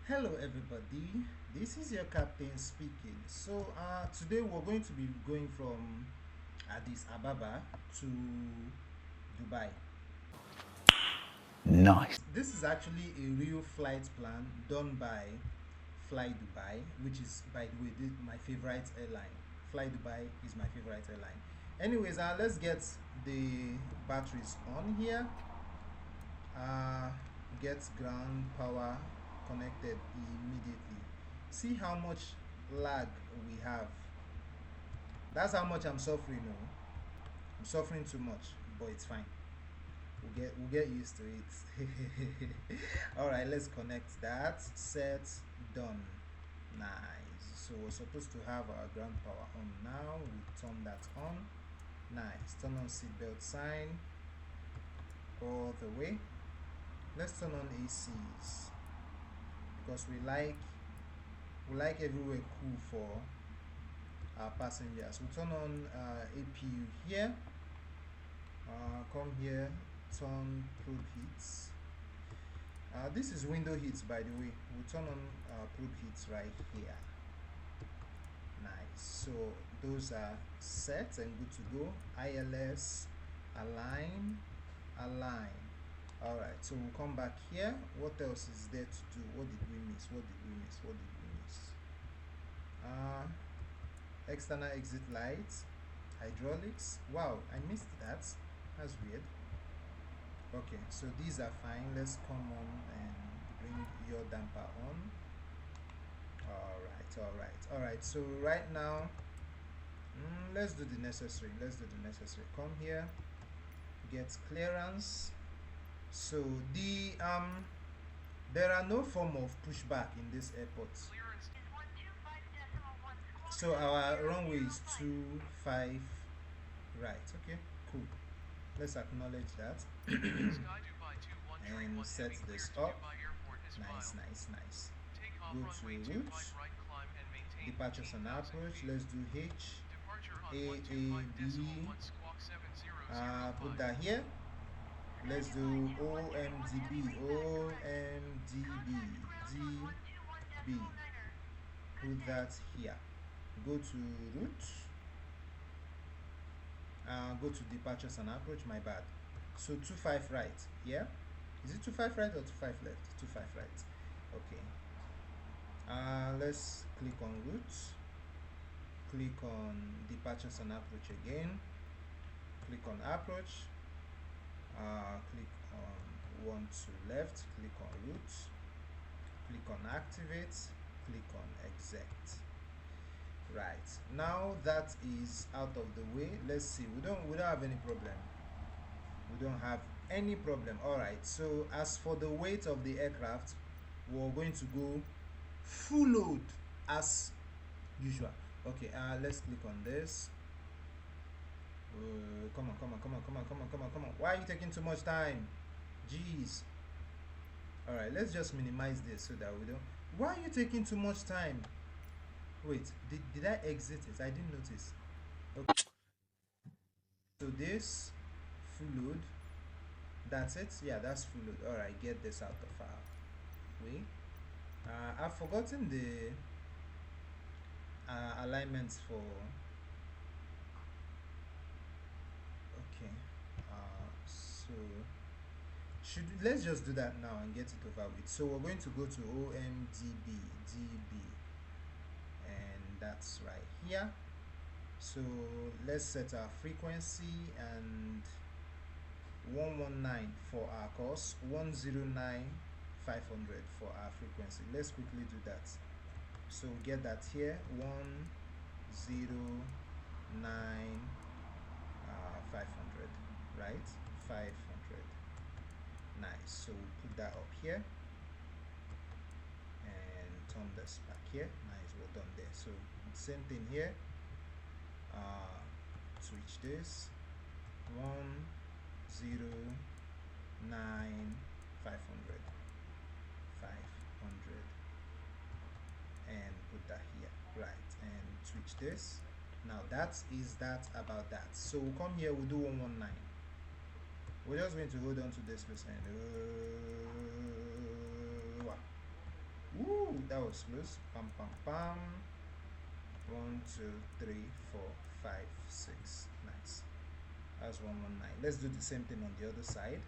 Hello everybody, this is your captain speaking. Today we're going to be going from Addis Ababa to Dubai. Nice. This is actually a real flight plan done by Fly Dubai, which is, by the way, my favorite airline. Fly Dubai is my favorite airline. Anyways, let's get the batteries on here. uh, get ground power connected immediately. See how much lag we have. That's how much I'm suffering. Oh, I'm suffering too much, but it's fine. We'll get used to it. All right, let's connect that. Set, done. Nice. So we're supposed to have our ground power on now. We turn that on. Nice. Turn on seatbelt sign all the way. Let's turn on ACs because we like everywhere cool for our passengers. We turn on APU here. Come here, turn probe heats. This is window heats, by the way. We turn on probe heats right here. Nice. So those are set and good to go. ILS, align, align. All right, so we'll come back here. What else is there to do? What did we miss? What did we miss? What did we miss? External exit lights, hydraulics. Wow, I missed that. That's weird. Okay, so these are fine. Let's come on and bring your damper on. All right. So right now, let's do the necessary. Come here, get clearance. So there are no form of pushback in this airport. So our runway is 25 right. Okay, cool. Let's acknowledge that and set this up. Nice. Go to route, departures and approach. Let's do H A A B. Put that here. Let's do OMDB. DB. Put that here. Go to route. Go to departures and approach. My bad. So 25 right. Yeah. Is it 25 right or 25 left? 25 right. Okay. Let's click on route. Click on departures and approach again. Click on approach. Click on one to left. Click on route. Click on activate. Click on exit. Right, now that is out of the way. Let's see, we don't have any problem. All right, so as for the weight of the aircraft, we're going to go full load as usual. Okay, let's click on this. Come on. Why are you taking too much time? Jeez. All right, let's just minimize this so that we don't. Why are you taking too much time? Wait, did I exit it? I didn't notice. Okay. So this full load. That's it. Yeah, that's full load. All right, get this out of our way. I've forgotten the alignments for. Okay. So let's just do that now and get it over with. So we're going to go to OMDB DB, and that's right here. So let's set our frequency and 119 for our course, 109 500 for our frequency. Let's quickly do that. So get that here, 109 500, right? 500. Nice. So we'll put that up here and turn this back here. Nice, we're done there. So same thing here. Switch this, 109 500, and put that here. Right, and switch this. Now that is that about that. So we'll come here, we'll do 119. We're just going to hold on to this percent. Woo! that was close. Pam pam pam. 1 2 3 4 5 6. Nice. That's 119. Let's do the same thing on the other side.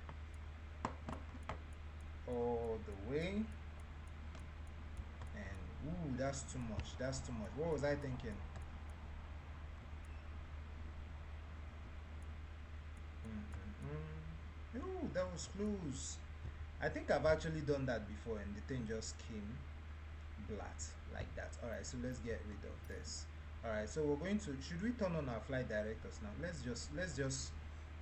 All the way. And ooh, that's too much. That's too much. What was I thinking? Ooh, that was close. I think I've actually done that before and the thing just came black like that. Alright, so let's get rid of this. Alright, so we're going to, should we turn on our flight directors now? Let's just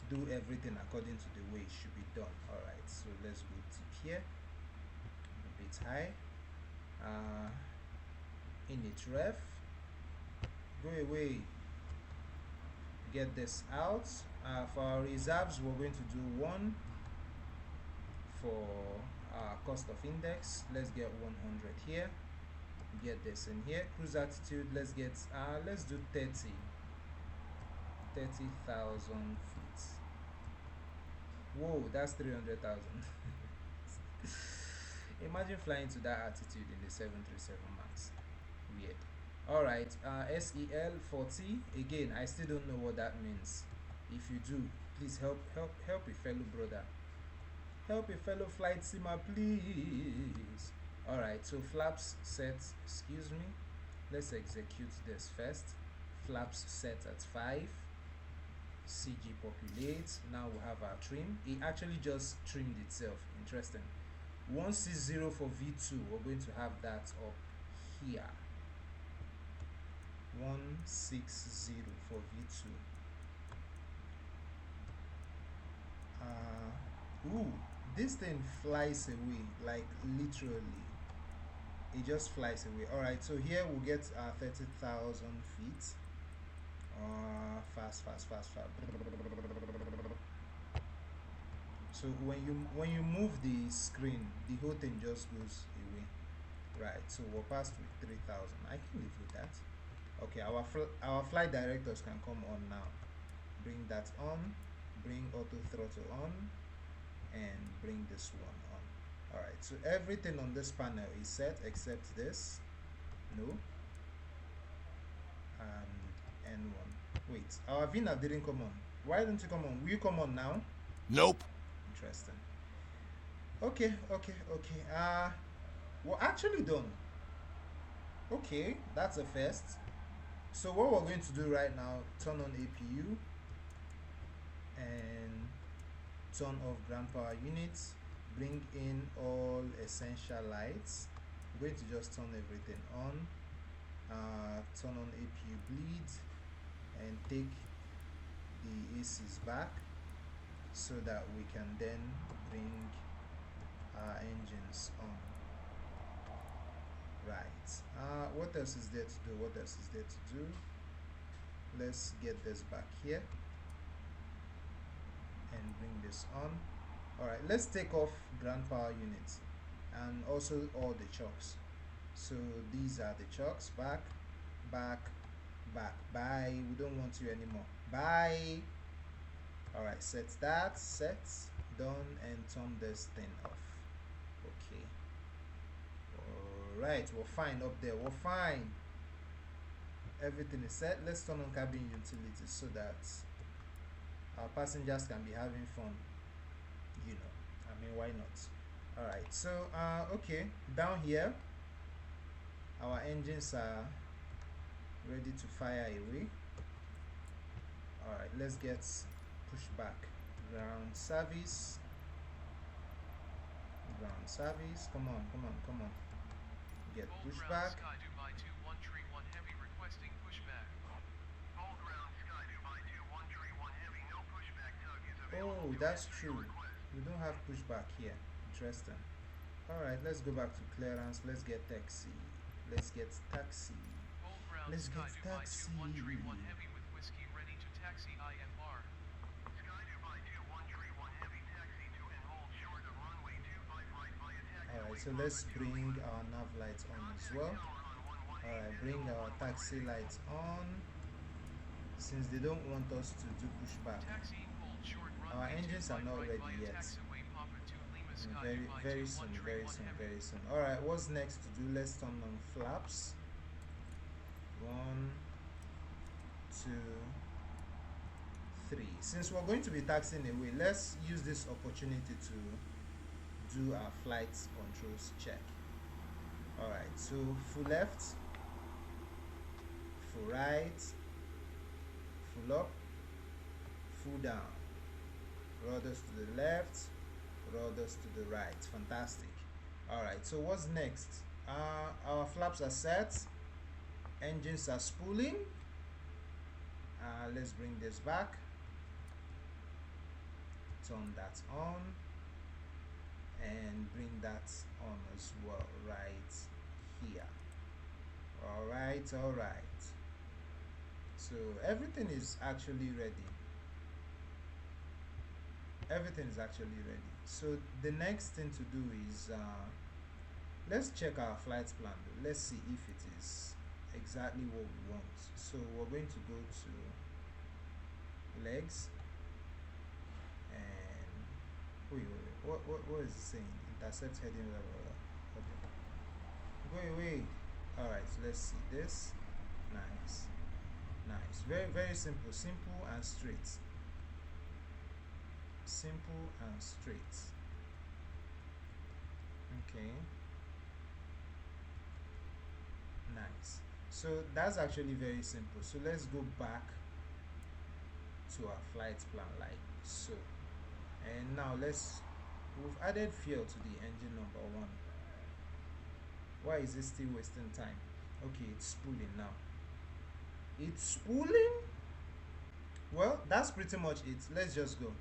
do everything according to the way it should be done. Alright, so let's go tip here, a bit high, init ref, go away, get this out. For our reserves, we're going to do 1 for cost of index. Let's get 100 here, get this in here. Cruise altitude, let's get let's do 30,000 feet. Whoa, that's 300,000. Imagine flying to that altitude in the 737 Max. Weird. Alright, SEL 40. Again, I still don't know what that means. If you do, please help a fellow brother. Help a fellow flight simmer, please. Alright, so flaps set, excuse me. Let's execute this first. Flaps set at 5. CG populate. Now we have our trim. It actually just trimmed itself. Interesting. 160 for V2. We're going to have that up here. 160 for V2. Ooh, this thing flies away, like literally. It just flies away. Alright, so here we'll get 30,000 feet. Fast. So when you move the screen, the whole thing just goes away. Right, so we're past with 3,000. I can live with that. Okay, our flight directors can come on now. Bring that on, bring auto throttle on, and bring this one on. Alright, so everything on this panel is set except this. No. And N1. Wait, our VNAV didn't come on. Why don't you come on? Will you come on now? Nope. Interesting. Okay. We're actually done. Okay, that's a first. So what we're going to do right now, turn on APU and turn off ground power units, bring in all essential lights. I'm going to just turn everything on, turn on APU bleed and take the ACs back so that we can then bring our engines on. Right, what else is there to do? Let's get this back here and bring this on. Alright, let's take off ground power units and also all the chocks. So these are the chocks. Back. Bye. We don't want you anymore. Bye. Alright, set that, done, and turn this thing off. Okay. Alright, we're fine up there. We're fine. Everything is set. Let's turn on cabin utilities so that our passengers can be having fun. You know, I mean, why not? Alright, so okay, down here our engines are ready to fire away. Alright, let's get pushback. Ground service. Come on. Get pushback. Oh, that's true. We don't have pushback here. Interesting. Alright, let's go back to clearance. Let's get taxi. Alright, so let's bring our nav lights on as well. Alright, bring our taxi lights on. Since they don't want us to do pushback, our engines are not ready yet. very soon, very soon. All right, what's next to do? Let's turn on flaps. 1, 2, 3. Since we're going to be taxiing away, let's use this opportunity to do our flight controls check. All right, so full left, full right, full up, full down, rudders to the left, rudders to the right. Fantastic. All right, so what's next? Our flaps are set, engines are spooling. Let's bring this back, turn that on, and bring that on as well right here. All right, so everything is actually ready. So the next thing to do is let's check our flight plan. Let's see if it is exactly what we want. So we're going to go to legs and what is it saying? Intercept heading, blah, blah, blah. Okay, go away. All right, so let's see this. Nice, very simple and straight. Okay, nice. So that's actually very simple. So let's go back to our flight plan like so, and now we've added fuel to the engine number 1. Why is it still wasting time? Okay, it's spooling now. It's spooling. Well, that's pretty much it. Let's just go.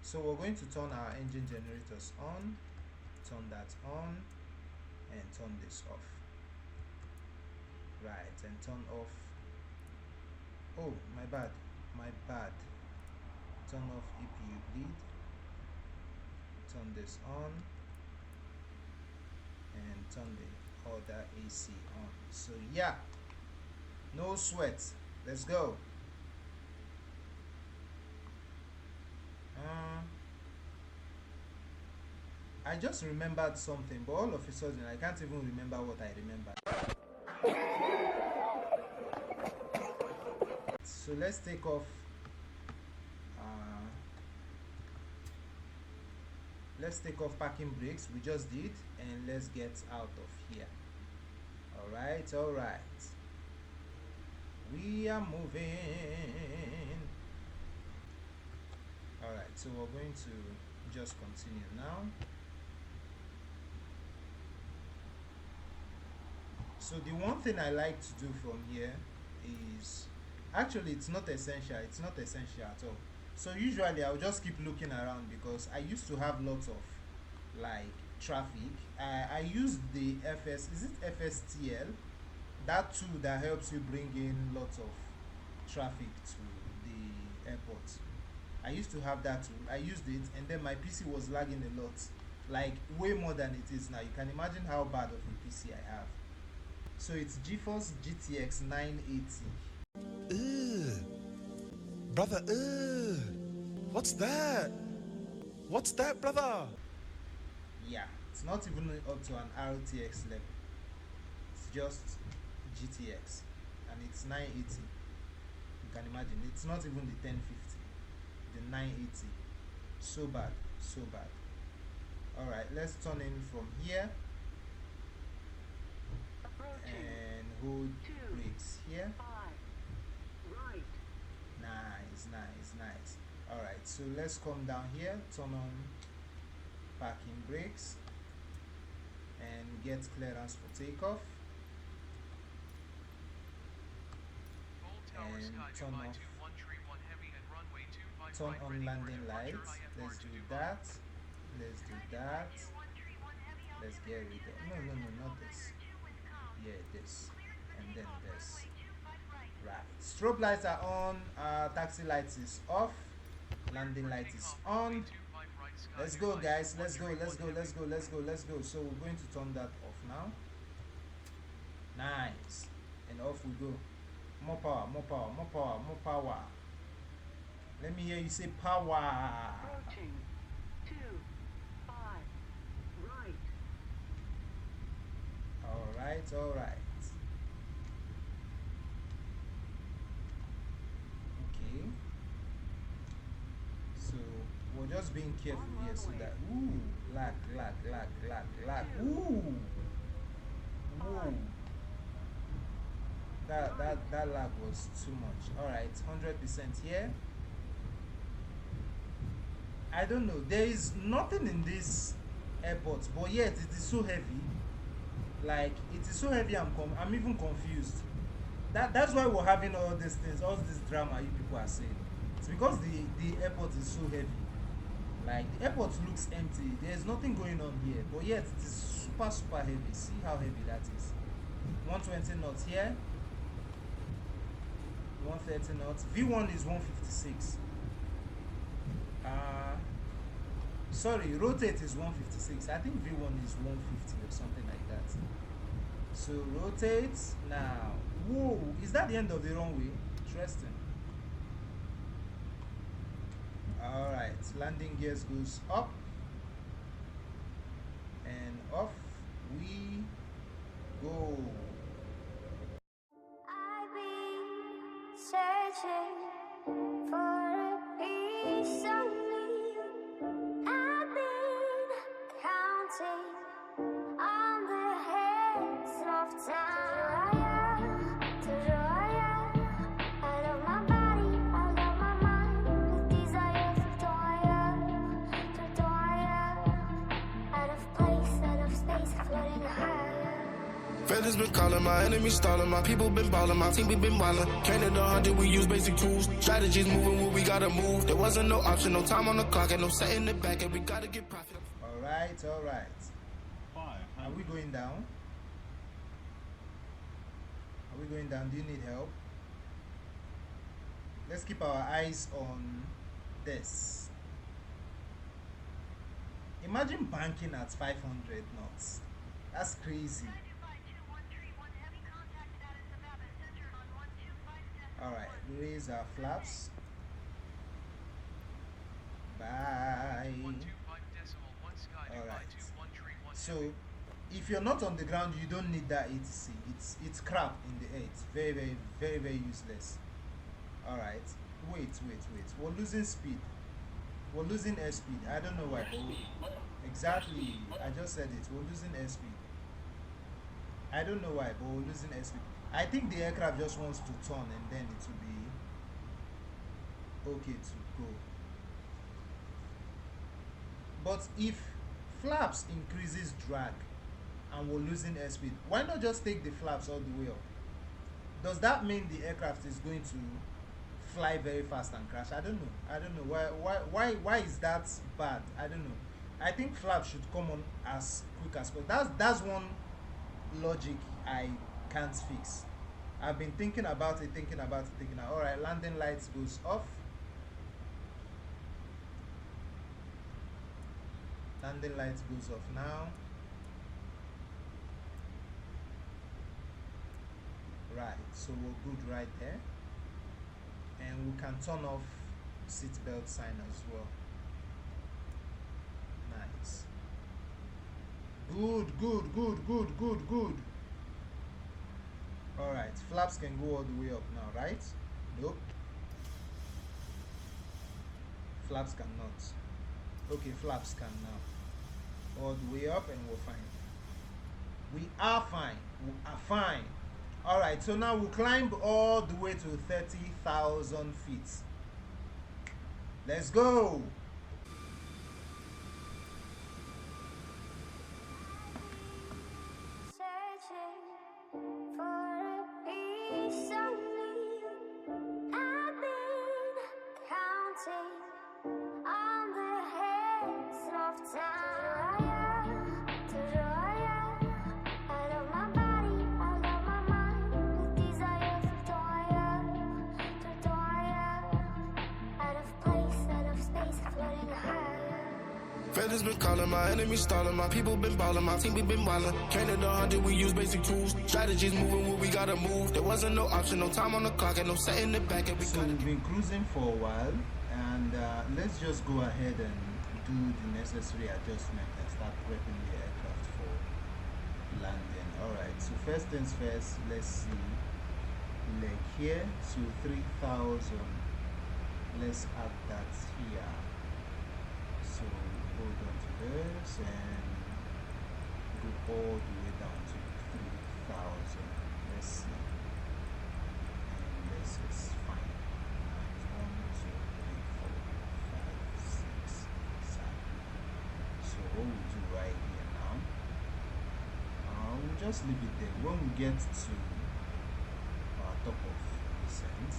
So we're going to turn our engine generators on, turn that on, and turn this off. Right, and turn off. Oh, my bad. Turn off EPU bleed, turn this on, and turn the other AC on. So yeah, no sweat. Let's go. I just remembered something, but all of a sudden I can't even remember what I remembered. So let's take off. Let's take off parking brakes. We just did, and let's get out of here. All right. We are moving. All right, so we're going to just continue now. So the one thing I like to do from here is, actually it's not essential at all. So usually I'll just keep looking around because I used to have lots of like traffic. I use the FSTL, that tool that helps you bring in lots of traffic to the airport. I used to have that tool. I used it, and then my PC was lagging a lot, like way more than it is now. You can imagine how bad of a PC I have. So it's GeForce GTX 980. Brother, what's that? What's that, brother? Yeah, it's not even up to an RTX level. It's just GTX, and it's 980. You can imagine, it's not even the 1050, the 980. So bad. All right, let's turn in from here and hold brakes here. Nice. All right, so let's come down here, turn on parking brakes, and get clearance for takeoff, and turn on landing lights. Let's do that. Let's get rid of, no, not this. Yeah, this, and then this. Right, strobe lights are on, taxi lights is off, landing light is on. Let's go, guys. Let's go. So we're going to turn that off now. Nice, and off we go. More power. Let me hear you say power. right, all right. Okay. So we're just being careful here so that lag. Ooh. That lag was too much. All right, 100% here. I don't know. There is nothing in this airport, but yet it is so heavy. Like it is so heavy. I'm even confused. That's why we're having all these things, all this drama you people are saying. It's because the airport is so heavy. Like the airport looks empty. There's nothing going on here, but yet it is super heavy. See how heavy that is. 120 knots here. 130 knots. V1 is 156. Sorry, rotate is 156. I think V1 is 150 or something like that. So rotate now. Whoa, is that the end of the runway? Interesting. Alright, landing gears goes up and off we go. I've been searching for a piece of me. I've been counting on the hands of time. I love my body, I love my mind, with desire for out of place, out of space, floating higher. Feathers been calling, my enemies stalling, my people been balling, my team we been wildin'. Can't hit 100, we use basic tools. Strategies moving where we gotta move. There wasn't no option, no time on the clock, and no setting it back, and we gotta get profit. Alright. Are we going down? Are we going down? Do you need help? Let's keep our eyes on this. Imagine banking at 500 knots. That's crazy. Alright, raise our flaps. Bye. Alright. So, if you're not on the ground, you don't need that ATC. It's crap in the air. It's very useless. Alright. Wait. We're losing speed. We're losing airspeed. I don't know why. Exactly. I just said it. We're losing airspeed. I don't know why, but we're losing airspeed. I think the aircraft just wants to turn and then it will be okay to go. But if flaps increases drag and we're losing airspeed, why not just take the flaps all the way up? Does that mean the aircraft is going to fly very fast and crash? I don't know. Why is that bad? I don't know. I think flaps should come on as quick as possible. That's one logic I can't fix. I've been thinking about it. Alright, landing lights goes off. Landing lights goes off now. Right, so we're good right there. And we can turn off seatbelt sign as well. Nice. Good. Alright, flaps can go all the way up now, right? Nope. Flaps cannot. Okay, flaps can now. All the way up and we're fine. We are fine. Alright, so now we'll climb all the way to 30,000 feet. Let's go! Feathers been calling, my enemies stalling, my people been balling, my team we been wildin'. Can't hit 100, we use basic tools. Strategies moving where we gotta move. There wasn't no option, no time on the clock, and no setting it back, and we So we've been cruising for a while, and let's just go ahead and do the necessary adjustment and start prepping the aircraft for landing. Alright, So first things first, let's see leg here. So 3,000. Let's add that here. So hold on to this and go all the way down to 3,000. Let's see. And this is fine. And 1, 2, 3, 4, 5, 6, 7. So what we'll do right here now, we'll just leave it there. When we get to top of descent,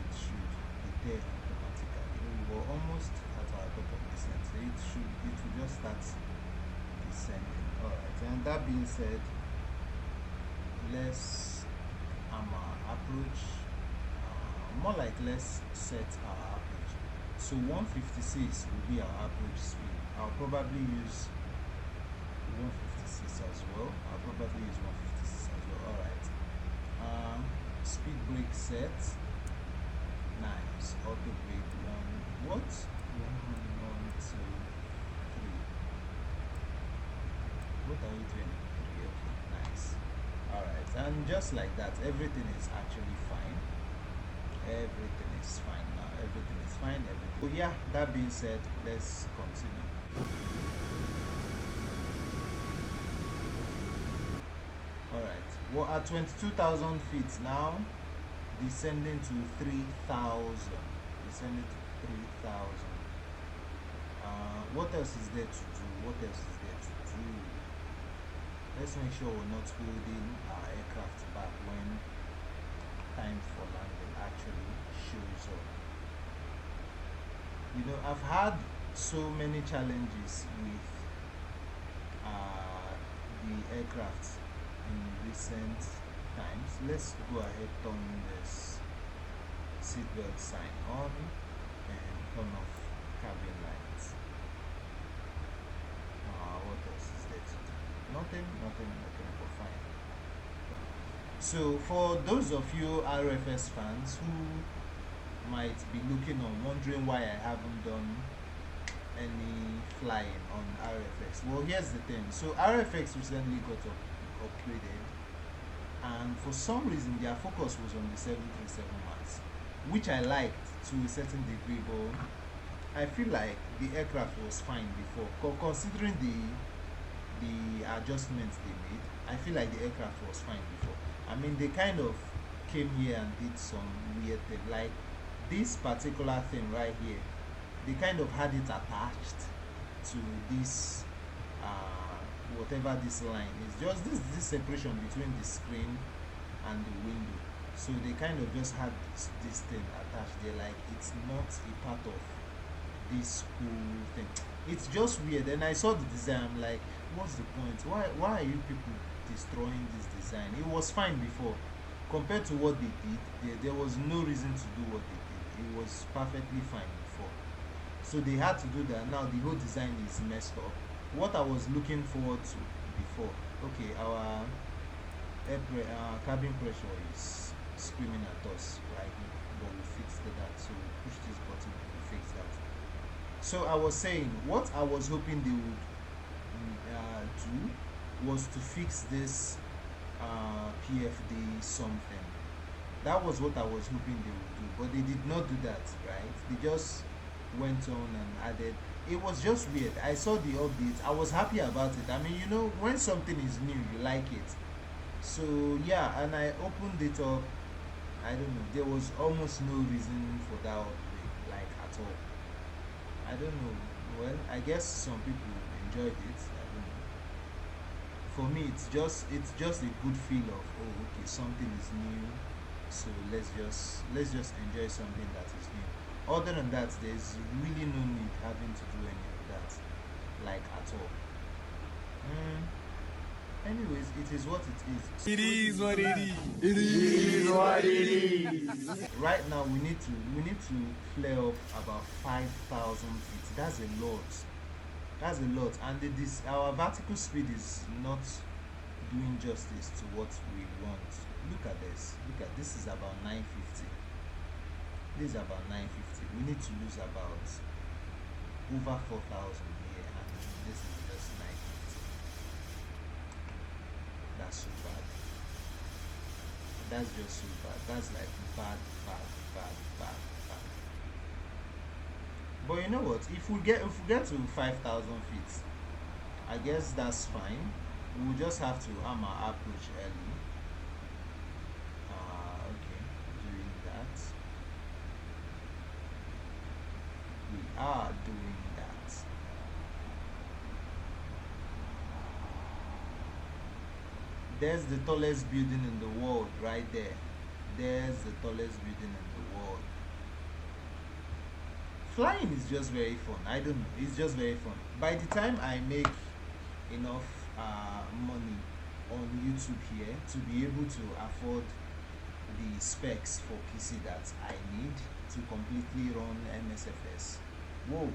it should be there automatically. We were almost at our top of descent, so it will just start descending. Alright, and that being said, let's approach, more like let's set our approach. So 156 will be our approach speed. I'll probably use 156 as well. Alright. Speed brake set. Nice. Auto brake 1. What? 1, 2, 3. What are you doing? 3. Okay. Nice. Alright. And just like that, everything is actually fine. Everything is fine now. Everything is fine. Oh yeah. That being said, let's continue. Alright, we're at 22,000 feet now, descending to 3,000. What else is there to do? Let's make sure we're not holding our aircraft back when time for landing actually shows up. You know, I've had so many challenges with the aircraft in recent times. Let's go ahead, turn this seatbelt sign on and turn off cabin lights. What else is there to do? Nothing, but fine. So for those of you RFS fans who might be looking on wondering why I haven't done any flying on RFX, well, here's the thing. So RFX recently got upgraded, and for some reason their focus was on the 737 MAX, which I liked to a certain degree, but I feel like the aircraft was fine before. Considering the adjustments they made, I feel like the aircraft was fine before. I mean, they kind of came here and did some weird thing, like this particular thing right here. They kind of had it attached to this whatever this line is, just this separation between the screen and the window. So they kind of just had this thing attached there, like it's not a part of this whole thing. It's just weird. And I saw the design, I'm like, what's the point? Why are you people destroying this design? It was fine before. Compared to what they did, there was no reason to do what they did. It was perfectly fine before. So they had to do that. Now the whole design is messed up. What I was looking forward to before, okay, our cabin pressure is screaming at us right now, but we fixed that. So we push this button and we fix that. So I was saying, what I was hoping they would do was to fix this PFD something. That was what I was hoping they would do, but they did not do that, right? They just went on and added. It was just weird. I saw the update, I was happy about it. I mean, you know, when something is new, you like it. So yeah, and I opened it up. I don't know, there was almost no reason for that upgrade, like at all. I don't know. Well, I guess some people enjoyed it. I don't know. For me, it's just a good feel of, oh, okay, something is new, so let's just enjoy something that is new. Other than that, there's really no need having to do any of that, like at all. Anyways, it is what it is. It is what it is. It is what it is. Right now, we need to flare up about 5,000 feet. That's a lot. That's a lot, and our vertical speed is not doing justice to what we want. Look at this. Look at this. Is about 950. This is about 950. We need to lose about over 4,000 here, and this is just 950. that's so bad. That's just so bad. That's like bad, bad, bad, bad, bad. But you know what? If we get to 5,000 feet, I guess that's fine. We'll just have to arm our approach early. Okay, doing that. We are doing that. There's the tallest building in the world right there. There's the tallest building in the world. Flying is just very fun. I don't know. It's just very fun. By the time I make enough money on YouTube here to be able to afford the specs for PC that I need to completely run MSFS, whoa,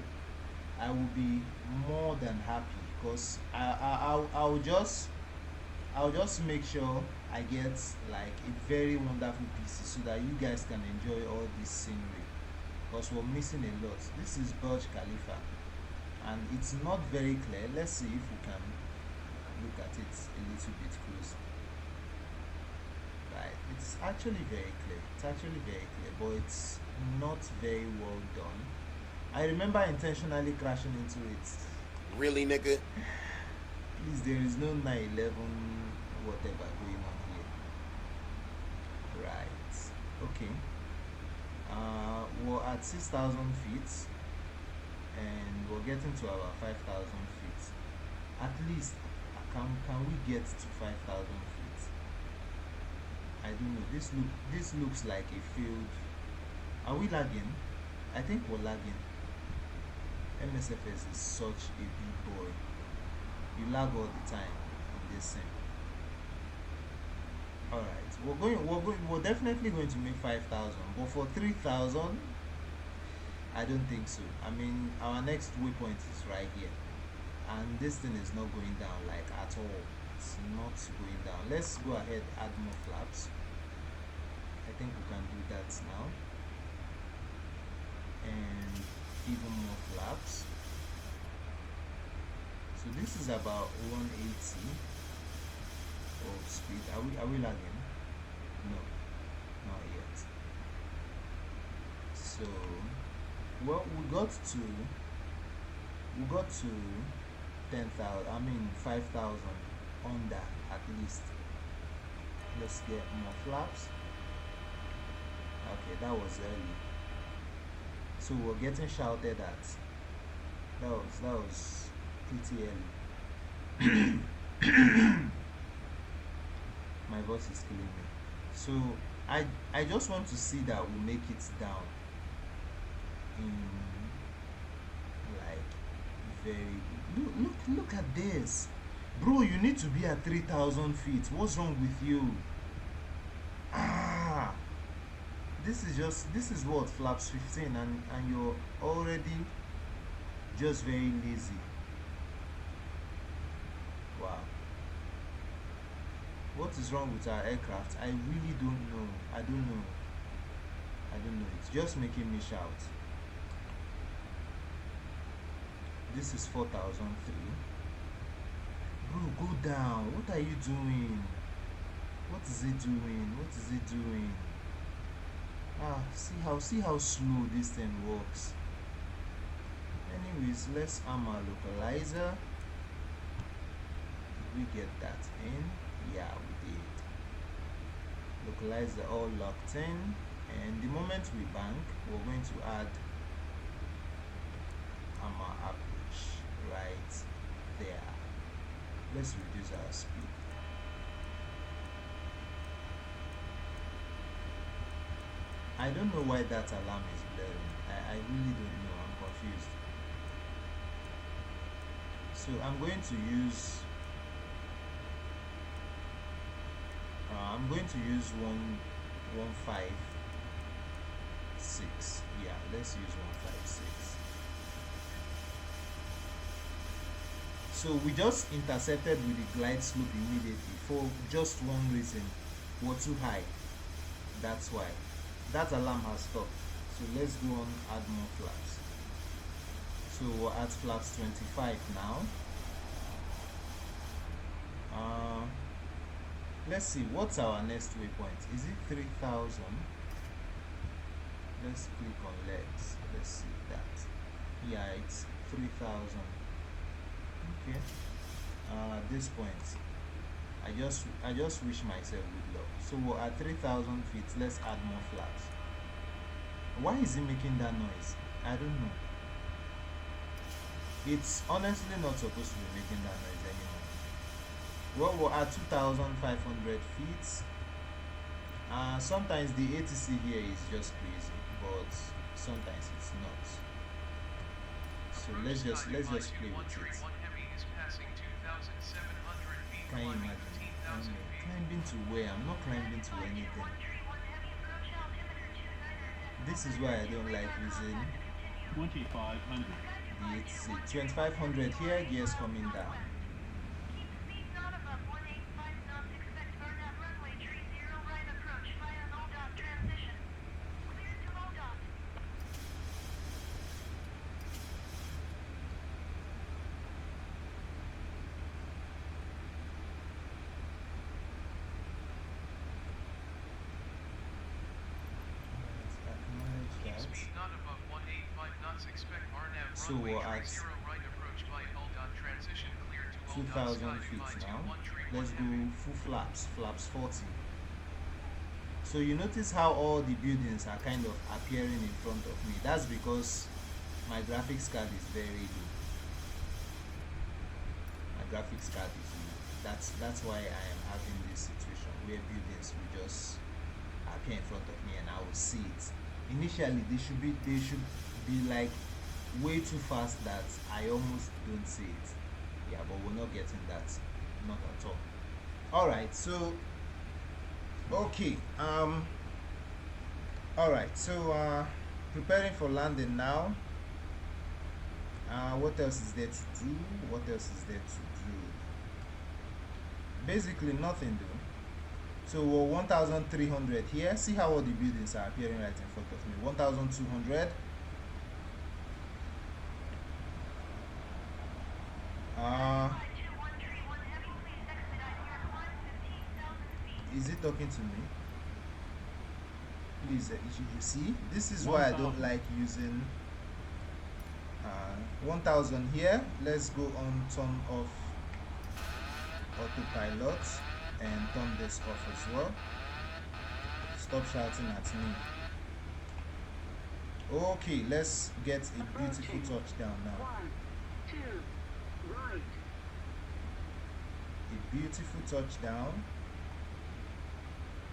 I will be more than happy, because I'll just make sure I get like a very wonderful PC so that you guys can enjoy all this scenery, because we're missing a lot. This is Burj Khalifa and it's not very clear. Let's see if we can look at it a little bit closer. Right, it's actually very clear. It's actually very clear, but it's not very well done. I remember intentionally crashing into it. Really, nigga? Please, there is no 911 whatever going on here. Right. Okay. We're at 6,000 feet and we're getting to about 5,000 feet. At least, can we get to 5,000 feet? I don't know. This looks like a field. Are we lagging? I think we're lagging. MSFS is such a big boy. You lag all the time in this sim. Alright, we're definitely going to make 5,000, but for 3,000, I don't think so. I mean, our next waypoint is right here, and this thing is not going down like at all. It's not going down. Let's go ahead, add more flaps. I think we can do that now, and even more flaps. So this is about 180 of speed. Are we lagging? No, not yet. So well, we got to 10,000. I mean 5,000 under at least. Let's get more flaps. Okay, that was early. So we're getting shouted at. That was pretty early. My voice is killing me. So I just want to see that we make it down in like very look at this, bro. You need to be at 3,000 feet. What's wrong with you? This is what, flaps 15, and you're already just very lazy. Wow. What is wrong with our aircraft? I really don't know. I don't know. It's just making me shout. This is 4,003. Bro, go down. What are you doing? What is it doing? See how slow this thing works. Anyways, let's arm our localizer. Did we get that in? Yeah, we did. Localizer all locked in, and the moment we bank, we're going to add armor approach right there. Let's reduce our speed. I don't know why that alarm is blaring. I really don't know. I'm confused. So I'm going to use 156. Yeah, let's use 156. So we just intercepted with the glide slope immediately for just one reason. We're too high. That's why. That alarm has stopped. So let's go on, add more flaps. So we're at flaps 25 now. let's see, what's our next waypoint? Is it 3000? Let's click on legs. Let's see that. Yeah, it's 3000. Okay. At this point, I just wish myself good luck. So we're at 3000 feet. Let's add more flaps. Why is it making that noise? I don't know. It's honestly not supposed to be making that noise anymore. Well, we're at 2500 feet. Sometimes the ATC here is just crazy, but sometimes it's not. So let's just play with it. Can you imagine? Climbing to where? I'm not climbing to anything. This is why I don't like using 2500. the ATC. 2500 here, gears coming down. Speed not above 185 knots. Expect RNAV So runway we're tree at 0 right approach by LDOT transition clear to 2000 LDOT feet sky now. by 21 Let's heavy. go full flaps, flaps 40. So you notice how all the buildings are kind of appearing in front of me. That's because my graphics card is very low. My graphics card is low. That's why I am having this situation where buildings will just appear in front of me and I will see it. Initially they should be like way too fast that I almost don't see it. Yeah, but we're not getting that, not at all. All right, so okay, all right, so preparing for landing now. What else is there to do? What else is there to do? Basically nothing though. So we're 1300 here. See how all the buildings are appearing right in front of me. 1200. Is it talking to me? Please, you see, this is why I don't like using 1000 here. Let's go on turn off autopilot and turn this off as well. Stop shouting at me. Okay, let's get a beautiful touchdown now. 1, 2, right. A beautiful touchdown.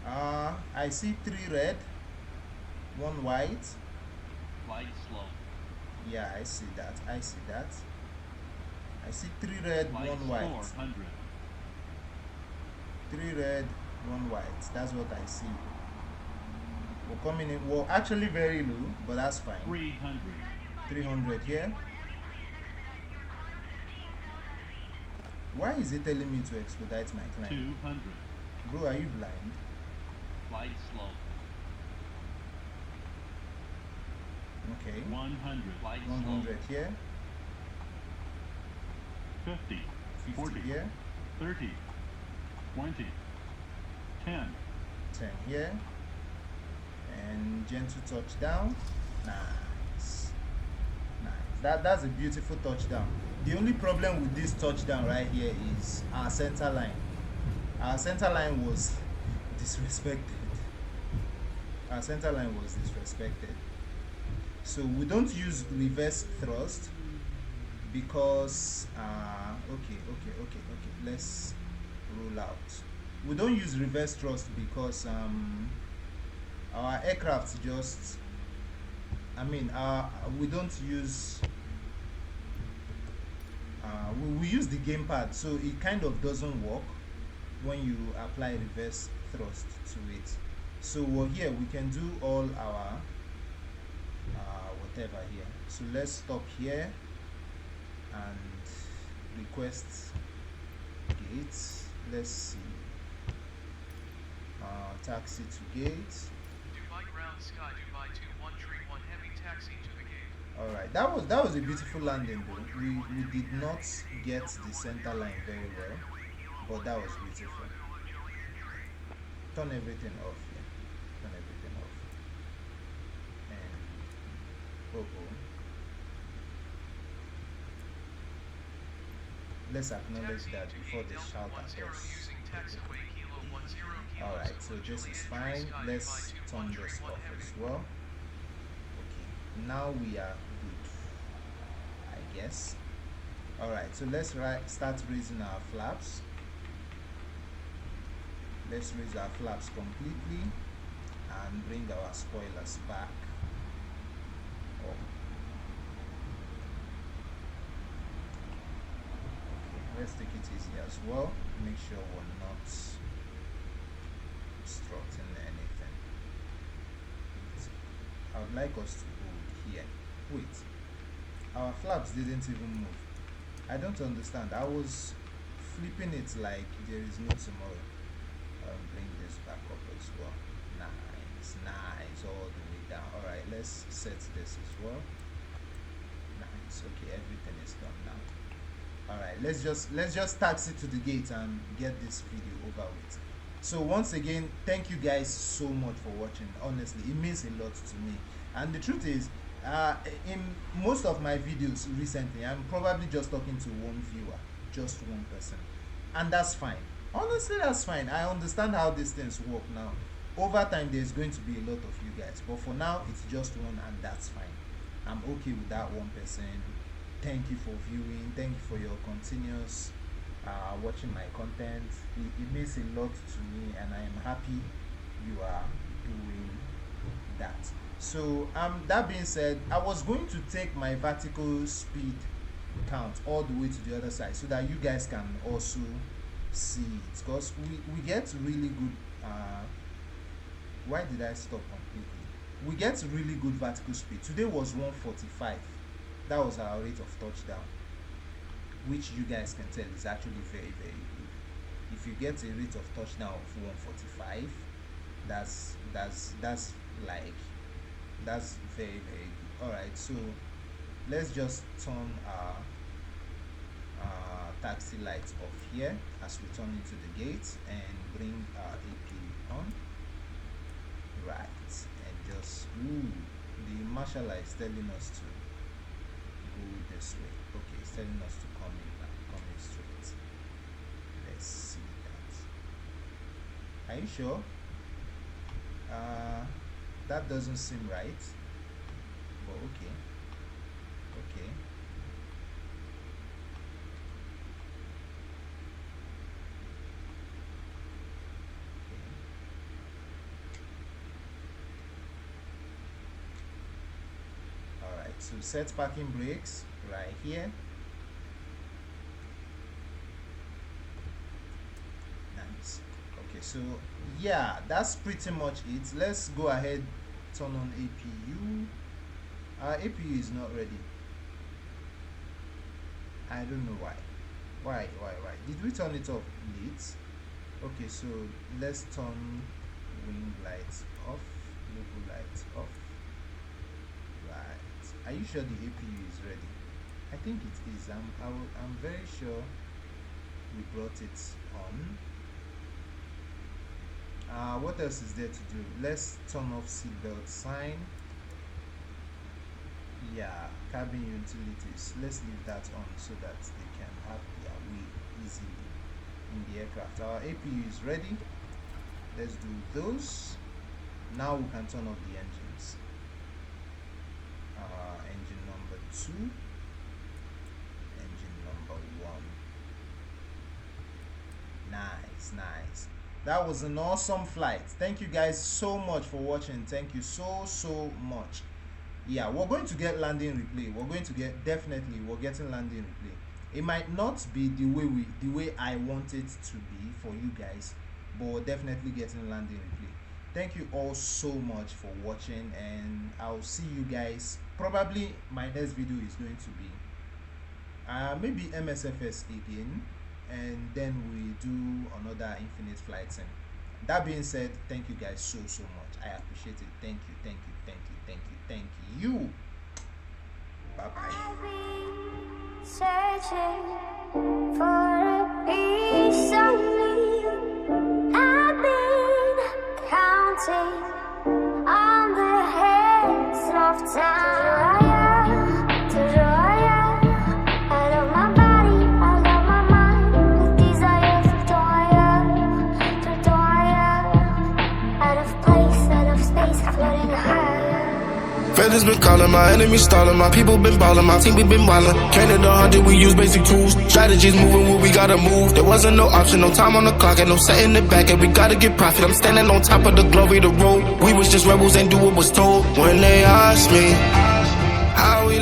I see 3 red, 1 white. Light slow. Yeah, I see that. I see that. I see 3 red, Light 1 white. 400. 3 red, 1 white. That's what I see. We're coming in. We're actually very low, but that's fine. 300. 300 here. Why is it telling me to expedite my climb? 200. Bro, are you blind? Light slow. Okay. 100. Light 100 here. slow. 50. 50 40. here. 30. 20. 10. 10 here. And gentle touchdown. Nice. Nice. That's a beautiful touchdown. The only problem with this touchdown right here is our center line. Our center line was disrespected. Our center line was disrespected. So we don't use reverse thrust because okay. Let's roll out. We don't use reverse thrust because our aircraft just, we don't use we use the gamepad, so it kind of doesn't work when you apply reverse thrust to it. So here we can do all our whatever here. So let's stop here and request gates. Let's see, taxi to gate. Dubai ground sky, Dubai 2131 heavy taxi to the gate. All right, that was a beautiful landing though. We did not get the center line very well, but that was beautiful. turn everything off here. Turn everything off. And let's acknowledge that before they shout at us. Alright, so this is fine. Let's turn this off as well. Okay, now we are good, I guess. Alright, so let's start raising our flaps. Let's raise our flaps completely and bring our spoilers back up. Okay, let's take it easy as well. Make sure we're not obstructing anything. I would like us to hold here. Wait, our flaps didn't even move. I don't understand. I was flipping it like there is no tomorrow. Bring this back up as well. Nice, all the way down. Alright, let's set this as well. Nice. Okay, everything is done now. Alright, let's just taxi to the gate and get this video over with. So once again, thank you guys so much for watching. Honestly, it means a lot to me. And the truth is, in most of my videos recently, I'm probably just talking to one viewer, just one person, and that's fine. Honestly, that's fine. I understand how these things work now. Over time, there's going to be a lot of you guys, but for now, it's just one, and that's fine. I'm okay with that one person. Thank you for viewing. Thank you for your continuous watching my content. It means a lot to me, and I am happy you are doing that. So that being said, I was going to take my vertical speed count all the way to the other side so that you guys can also see it, because we get really good why did I stop completely? We get really good vertical speed. Today was 145. That was our rate of touchdown, which you guys can tell is actually very, very good. If you get a rate of touchdown of 145, that's very, very good. Alright, so let's just turn our taxi lights off here as we turn into the gate and bring our AP on. Right, and just the marshal light is telling us to go this way. Okay, it's telling us to come in straight. Let's see that. Are you sure? That doesn't seem right, but okay. Alright, so set parking brakes right here. Nice. Okay, so yeah, that's pretty much it. Let's go ahead, turn on APU. Our APU is not ready. I don't know why. Why? Did we turn it off late? Okay, so let's turn wing lights off, logo lights off. Right. Are you sure the APU is ready? I think it is. I'm very sure we brought it on. What else is there to do? Let's turn off seatbelt sign. Yeah, cabin utilities. Let's leave that on so that they can have their way easily in the aircraft. Our APU is ready. Let's do those. Now we can turn off the engines. Engine number 2, engine number 1. Nice. That was an awesome flight. Thank you guys so much for watching. Thank you so much. Yeah, we're going to get landing replay. We're getting landing replay. It might not be the way I want it to be for you guys, but we're definitely getting landing replay. Thank you all so much for watching, and I'll see you guys. Probably my next video is going to be maybe MSFS again, and then we do another infinite flight sim. That being said, thank you guys so much. I appreciate it. Thank you. Bye bye. I've been searching for a piece of me. I've been Feathers been calling, my enemies stalling, my people been balling, my team we been wildin'. Canada 100, we use basic tools. Strategies moving where we gotta move. There wasn't no option, no time on the clock, and no setting it back, and we gotta get profit. I'm standing on top of the glory, the road. We was just rebels and do what was told. When they asked me how we